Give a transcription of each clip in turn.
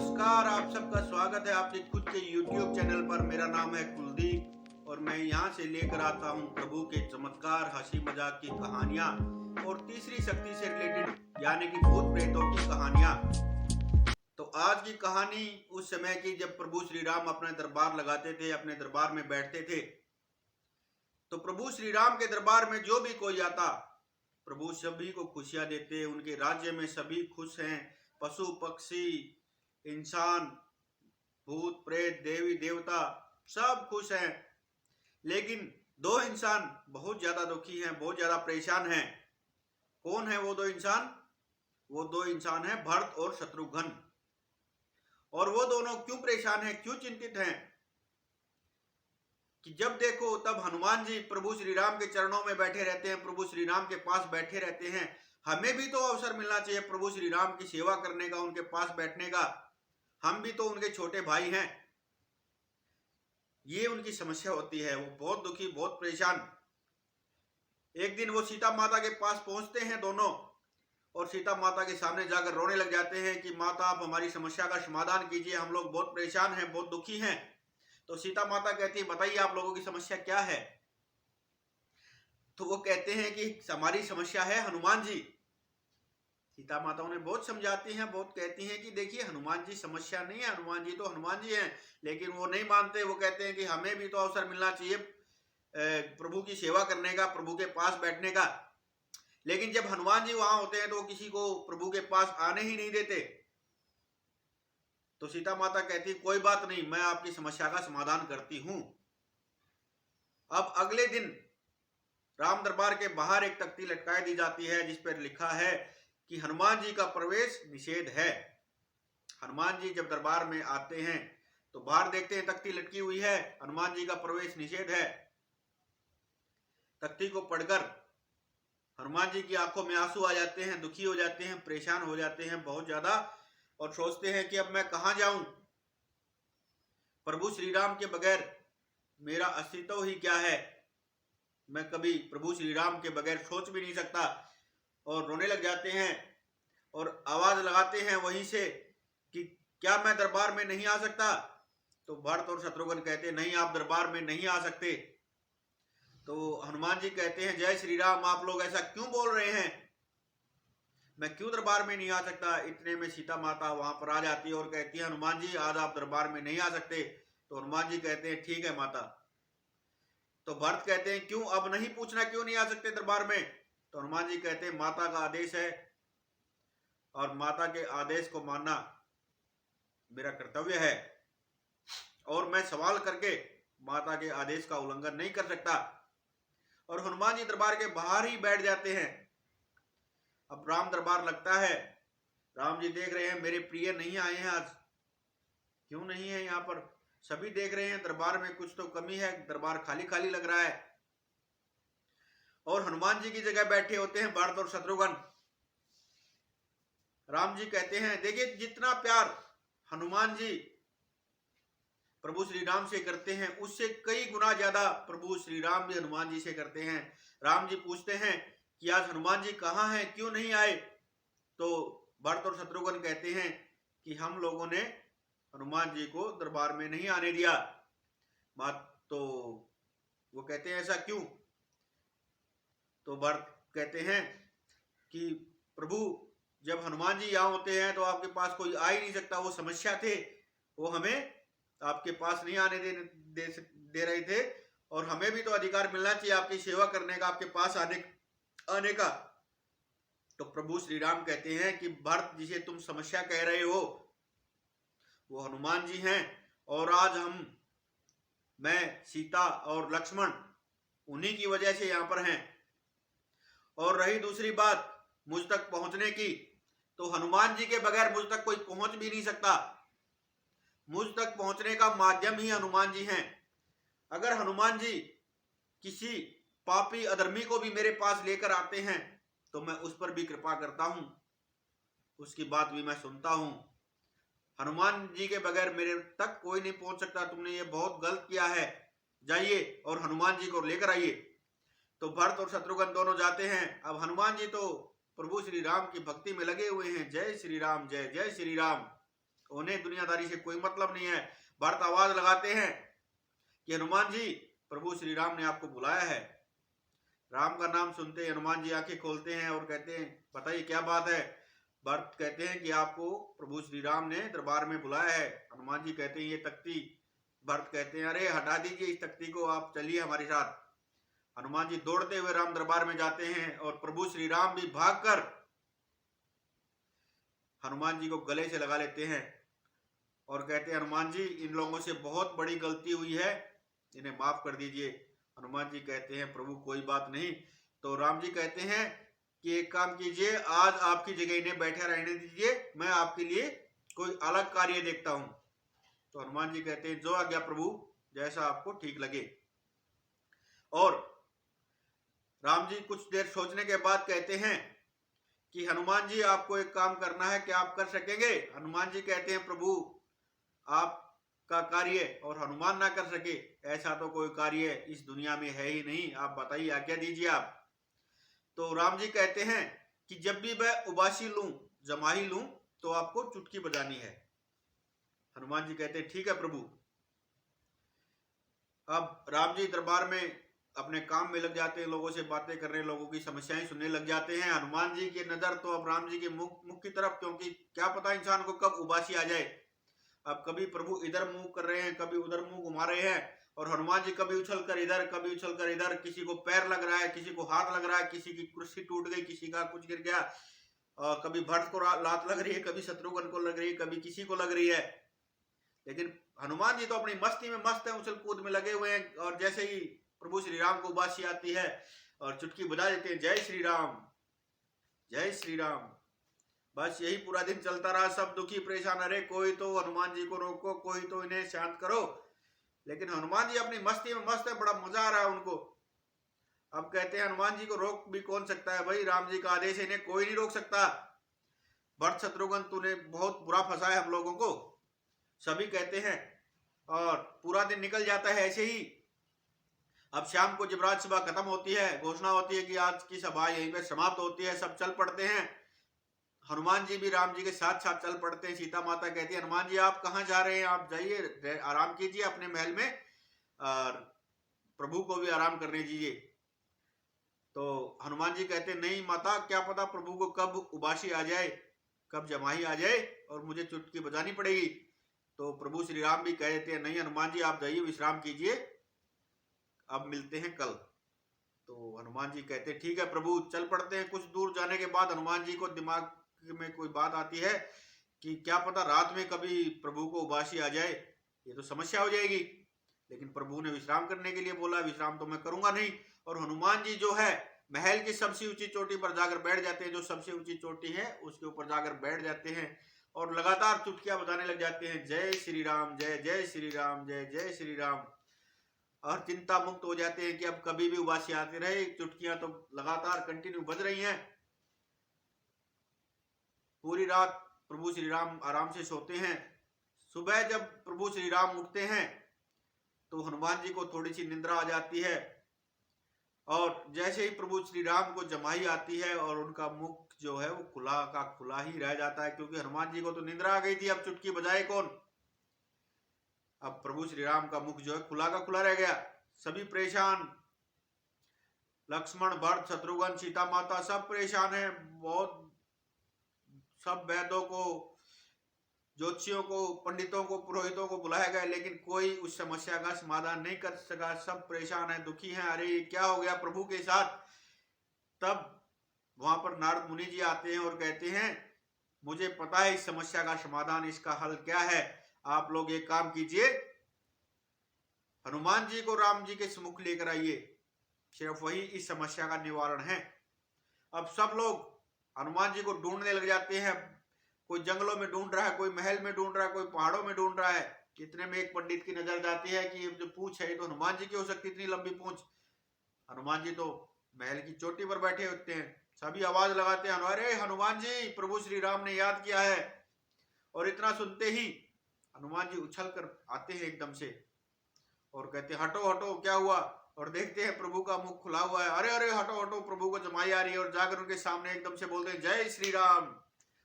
नमस्कार, आप सबका स्वागत है आपके खुद के YouTube चैनल पर। मेरा नाम है कुलदीप और मैं यहाँ से लेकर आता हूँ प्रभु के चमत्कार, हंसी मजाक की कहानियाँ और तीसरी शक्ति से रिलेटेड यानी कि भूत प्रेतों की कहानियाँ। तो आज की कहानी उस समय की जब प्रभु श्री राम अपने दरबार लगाते थे, अपने दरबार में बैठते थे। तो प्रभु श्री राम के दरबार में जो भी कोई आता, प्रभु सभी को खुशियाँ देते। उनके राज्य में सभी खुश हैं, पशु पक्षी, इंसान, भूत प्रेत, देवी देवता सब खुश हैं। लेकिन दो इंसान बहुत ज्यादा दुखी हैं, बहुत ज्यादा परेशान हैं। कौन है वो दो इंसान? वो दो इंसान हैं भरत और शत्रुघ्न। और वो दोनों क्यों परेशान हैं, क्यों चिंतित हैं? कि जब देखो तब हनुमान जी प्रभु श्री राम के चरणों में बैठे रहते हैं, प्रभु श्री राम के पास बैठे रहते हैं। हमें भी तो अवसर मिलना चाहिए प्रभु श्री राम की सेवा करने का, उनके पास बैठने का। हम भी तो उनके छोटे भाई हैं। ये उनकी समस्या होती है, वो बहुत दुखी, बहुत परेशान। एक दिन वो सीता माता के पास पहुंचते हैं दोनों, और सीता माता के सामने जाकर रोने लग जाते हैं कि माता आप हमारी समस्या का समाधान कीजिए, हम लोग बहुत परेशान हैं, बहुत दुखी हैं। तो सीता माता कहती है बताइए आप लोगों की समस्या क्या है? तो वो कहते हैं कि हमारी समस्या है हनुमान जी। सीता माता उन्हें बहुत समझाती हैं, बहुत कहती हैं कि देखिए हनुमान जी समस्या नहीं है, हनुमान जी तो हनुमान जी हैं। लेकिन वो नहीं मानते। वो कहते हैं कि हमें भी तो अवसर मिलना चाहिए प्रभु की सेवा करने का, प्रभु के पास बैठने का। लेकिन जब हनुमान जी वहां होते हैं तो वो किसी को प्रभु के पास आने ही नहीं देते। तो सीता माता कहती कोई बात नहीं, मैं आपकी समस्या का समाधान करती हूं। अब अगले दिन राम दरबार के बाहर एक तख्ती लटकाई दी जाती है जिस पर लिखा है कि हनुमान जी का प्रवेश निषेध है। हनुमान जी जब दरबार में आते हैं तो बाहर देखते हैं तख्ती लटकी हुई है, हनुमान जी का प्रवेश निषेध है। तख्ती को पढ़कर हनुमान जी की आंखों में आंसू आ जाते हैं, दुखी हो जाते हैं, परेशान हो जाते हैं बहुत ज्यादा, और सोचते हैं कि अब मैं कहां जाऊं। प्रभु श्री राम के बगैर मेरा अस्तित्व ही क्या है? मैं कभी प्रभु श्री राम के बगैर सोच भी नहीं सकता। और रोने लग जाते हैं और आवाज लगाते हैं वहीं से कि क्या मैं दरबार में नहीं आ सकता? तो भरत और शत्रुघ्न कहते नहीं, आप दरबार में नहीं आ सकते। तो हनुमान जी कहते हैं जय श्री राम, आप लोग ऐसा क्यों बोल रहे हैं? मैं क्यों दरबार में नहीं आ सकता? इतने में सीता माता वहां पर आ जाती है और कहती है हनुमान जी आज आप दरबार में नहीं आ सकते। तो हनुमान जी कहते हैं ठीक है माता। तो भरत कहते हैं क्यों, अब नहीं पूछना क्यों नहीं आ सकते दरबार में? तो हनुमान जी कहते हैं माता का आदेश है और माता के आदेश को मानना मेरा कर्तव्य है, और मैं सवाल करके माता के आदेश का उल्लंघन नहीं कर सकता। और हनुमान जी दरबार के बाहर ही बैठ जाते हैं। अब राम दरबार लगता है, राम जी देख रहे हैं मेरे प्रिय नहीं आए हैं आज। क्यों नहीं है? यहाँ पर सभी देख रहे हैं दरबार में कुछ तो कमी है, दरबार खाली खाली लग रहा है। और हनुमान जी की जगह बैठे होते हैं भरत और शत्रुघ्न। राम जी कहते हैं देखिए जितना प्यार हनुमान जी प्रभु श्री राम से करते हैं उससे कई गुना ज्यादा प्रभु श्री राम भी हनुमान जी से करते हैं। राम जी पूछते हैं कि आज हनुमान जी कहाँ हैं, क्यों नहीं आए? तो भरत और शत्रुघ्न कहते हैं कि हम लोगों ने हनुमान जी को दरबार में नहीं आने दिया। तो वो कहते हैं ऐसा क्यों? तो भरत कहते हैं कि प्रभु जब हनुमान जी यहाँ होते हैं तो आपके पास कोई आ ही नहीं सकता। वो समस्या थे, वो हमें आपके पास नहीं आने दे रहे थे, और हमें भी तो अधिकार मिलना चाहिए आपकी सेवा करने का, आपके पास आने का। तो प्रभु श्री राम कहते हैं कि भरत जिसे तुम समस्या कह रहे हो वो हनुमान जी हैं, और आज मैं सीता और लक्ष्मण उन्हीं की वजह से यहाँ पर हैं। और रही दूसरी बात मुझ तक पहुंचने की, तो हनुमान जी के बगैर मुझ तक कोई पहुंच भी नहीं सकता। मुझ तक पहुंचने का माध्यम ही हनुमान जी हैं। अगर हनुमान जी किसी पापी अधर्मी को भी मेरे पास लेकर आते हैं तो मैं उस पर भी कृपा करता हूं, उसकी बात भी मैं सुनता हूं। हनुमान जी के बगैर मेरे तक कोई नहीं पहुंच सकता। तुमने ये बहुत गलत किया है, जाइए और हनुमान जी को लेकर आइए। तो भरत और शत्रुघ्न दोनों जाते हैं। अब हनुमान जी तो प्रभु श्री राम की भक्ति में लगे हुए हैं, जय श्री राम, जय जय श्री राम। उन्हें दुनियादारी से कोई मतलब नहीं है। भरत आवाज लगाते हैं कि हनुमान जी, प्रभु श्री राम ने आपको बुलाया है। राम का नाम सुनते ही हनुमान जी आंखें खोलते हैं और कहते हैं, बताइए क्या बात है। भरत कहते हैं कि आपको प्रभु श्री राम ने दरबार में बुलाया है। हनुमान जी कहते हैं, ये तख्ती। भरत कहते हैं, अरे हटा दीजिए इस तख्ती को, आप चलिए हमारे साथ। हनुमान जी दौड़ते हुए राम दरबार में जाते हैं और प्रभु श्री राम भी भागकर हनुमान जी को गले से लगा लेते हैं और कहते हैं, हनुमान जी, इन लोगों से बहुत बड़ी गलती हुई है, इन्हें माफ कर दीजिए। हनुमान जी कहते हैं, प्रभु कोई बात नहीं। तो राम जी कहते हैं कि एक काम कीजिए, आज आपकी जगह इन्हें बैठे रहने दीजिए, मैं आपके लिए कोई अलग कार्य देखता हूं। तो हनुमान जी कहते हैं, जो आज्ञा प्रभु, जैसा आपको ठीक लगे। और राम जी कुछ देर सोचने के बाद कहते हैं कि हनुमान जी, आपको एक काम करना है, क्या आप कर सकेंगे। हनुमान जी कहते हैं, प्रभु आपका कार्य और हनुमान ना कर सके, ऐसा तो कोई कार्य इस दुनिया में है ही नहीं, आप बताइए, आज्ञा दीजिए आप। तो राम जी कहते हैं कि जब भी मैं उबासी लूं, जमाही लूं, तो आपको चुटकी बजानी है। हनुमान जी कहते हैं, ठीक है प्रभु। अब राम जी दरबार में अपने काम में लग जाते हैं, लोगों से बातें करने, लोगों की समस्याएं सुनने लग जाते हैं। हनुमान जी की नजर तो अब राम जी के मुख की तरफ, क्योंकि क्या पता इंसान को कब उबासी आ जाए। अब कभी प्रभु इधर मुंह कर रहे हैं, कभी उधर मुंह घुमा रहे हैं, और हनुमान जी कभी उछलकर इधर, कभी उछलकर इधर, किसी को पैर लग रहा है, किसी को हाथ लग रहा है, किसी की कुर्सी टूट गई, किसी का कुछ गिर गया, और कभी भरत को लात लग रही है, कभी शत्रुघ्न को लग रही है, कभी किसी को लग रही है। लेकिन हनुमान जी तो अपनी मस्ती में मस्त है, उछल कूद में लगे हुए हैं। और जैसे ही प्रभु श्री राम को उबासी आती है और चुटकी बजा देते हैं, जय श्री राम, जय श्री राम। बस यही पूरा दिन चलता रहा, सब दुखी परेशान, अरे कोई तो हनुमान जी को रोको, कोई तो इन्हें शांत करो। लेकिन हनुमान जी अपनी मस्ती में मस्त है, बड़ा मजा आ रहा है उनको। अब कहते हैं, हनुमान जी को रोक भी कौन सकता है भाई, राम जी का आदेश है, इन्हें कोई नहीं रोक सकता। भरत शत्रुघ्न, तूने बहुत बुरा फंसा है हम लोगों को, सभी कहते हैं। और पूरा दिन निकल जाता है ऐसे ही। अब शाम को जब राजसभा खत्म होती है, घोषणा होती है कि आज की सभा यहीं पे समाप्त होती है, सब चल पड़ते हैं। हनुमान जी भी राम जी के साथ साथ चल पड़ते हैं। सीता माता कहती है, हनुमान जी आप कहाँ जा रहे हैं, आप जाइए, आराम कीजिए अपने महल में, और प्रभु को भी आराम करने दीजिए। तो हनुमान जी कहते हैं, नहीं माता, क्या पता प्रभु को कब उबासी आ जाए, कब जमाही आ जाए और मुझे चुटकी बजानी पड़ेगी। तो प्रभु श्री राम भी कहते हैं, नहीं हनुमान जी आप जाइए, विश्राम कीजिए, अब मिलते हैं कल। तो हनुमान जी कहते हैं, ठीक है प्रभु। चल पड़ते हैं। कुछ दूर जाने के बाद हनुमान जी को दिमाग में कोई बात आती है कि क्या पता रात में कभी प्रभु को उबासी आ जाए, ये तो समस्या हो जाएगी। लेकिन प्रभु ने विश्राम करने के लिए बोला, विश्राम तो मैं करूंगा नहीं। और हनुमान जी जो है महल की सबसे ऊंची चोटी पर जाकर बैठ जाते हैं, जो सबसे ऊंची चोटी है उसके ऊपर जाकर बैठ जाते हैं और लगातार चुटकियां बजाने लग जाते हैं, जय श्री राम, जय जय श्री राम, जय जय श्री राम। और चिंता मुक्त हो जाते हैं कि अब कभी भी उबासी आती रहे, चुटकियां तो लगातार कंटिन्यू बज रही हैं। पूरी रात प्रभु श्री राम आराम से सोते हैं। सुबह जब प्रभु श्री राम उठते हैं तो हनुमान जी को थोड़ी सी निंद्रा आ जाती है, और जैसे ही प्रभु श्री राम को जमाही आती है और उनका मुख जो है वो खुला का खुला ही रह जाता है, क्योंकि हनुमान जी को तो निंद्रा आ गई थी, अब चुटकी बजाए कौन। अब प्रभु श्री राम का मुख जो है खुला का खुला रह गया। सभी परेशान, लक्ष्मण, भरत, शत्रुघ्न, सीता माता सब परेशान है। बहुत सब वैद्यों को, ज्योतिषियों को, पंडितों को, पुरोहितों को बुलाया गया, लेकिन कोई उस समस्या का समाधान नहीं कर सका। सब परेशान है, दुखी हैं, अरे क्या हो गया प्रभु के साथ। तब वहां पर नारद मुनि जी आते हैं और कहते हैं, मुझे पता है इस समस्या का समाधान, इसका हल क्या है। आप लोग एक काम कीजिए, हनुमान जी को राम जी के सम्मुख लेकर आइए, सिर्फ वही इस समस्या का निवारण है। अब सब लोग हनुमान जी को ढूंढने लग जाते हैं। कोई जंगलों में ढूंढ रहा है, कोई महल में ढूंढ रहा है, कोई पहाड़ों में ढूंढ रहा है। इतने में एक पंडित की नजर जाती है कि ये जो पूंछ है, ये तो हनुमान जी की हो सकती, इतनी लंबी पूंछ। हनुमान जी तो महल की चोटी पर बैठे होते हैं। सभी आवाज लगाते हैं, अरे हनुमान जी, प्रभु श्री राम ने याद किया है। और इतना सुनते ही हनुमान जी उछल कर आते हैं एकदम से और कहते हैं, हटो हटो, क्या हुआ। और देखते हैं प्रभु का मुख खुला हुआ है। अरे अरे हटो हटो, प्रभु को जमाई आ रही है। और जाकर उनके सामने एकदम से बोलते हैं, जय श्री राम।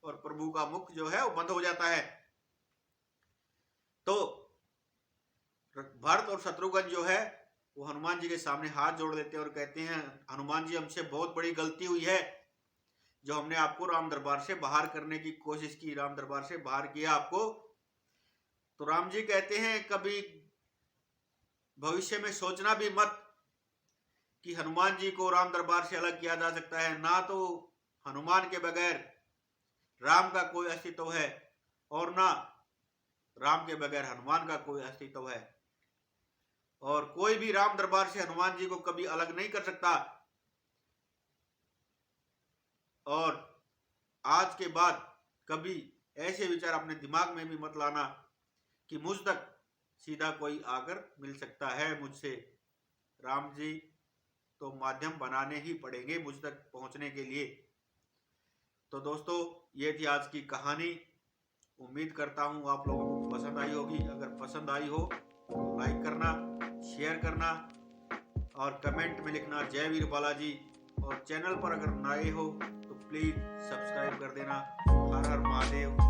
और प्रभु का मुख जो है वो बंद हो जाता है। भरत और शत्रुघ्न जो है वो हनुमान जी के सामने हाथ जोड़ देते हैं और कहते हैं हनुमान जी हमसे बहुत बड़ी गलती हुई है जो हमने आपको राम दरबार से बाहर करने की कोशिश की, राम दरबार से बाहर किया आपको। तो राम जी कहते हैं कभी भविष्य में सोचना भी मत कि हनुमान जी को राम दरबार से अलग किया जा सकता है। ना तो हनुमान के बगैर राम का कोई अस्तित्व है और ना राम के बगैर हनुमान का कोई अस्तित्व है, और कोई भी राम दरबार से हनुमान जी को कभी अलग नहीं कर सकता। और आज के बाद कभी ऐसे विचार अपने दिमाग में भी मत लाना कि मुझ तक सीधा कोई आकर मिल सकता है मुझसे। राम जी तो माध्यम बनाने ही पड़ेंगे मुझ तक पहुंचने के लिए। तो दोस्तों ये थी आज की कहानी। उम्मीद करता हूँ आप लोगों को पसंद आई होगी। अगर पसंद आई हो तो लाइक करना, शेयर करना और कमेंट में लिखना जय वीर बालाजी। और चैनल पर अगर नए हो तो प्लीज सब्सक्राइब कर देना। हर हर महादेव।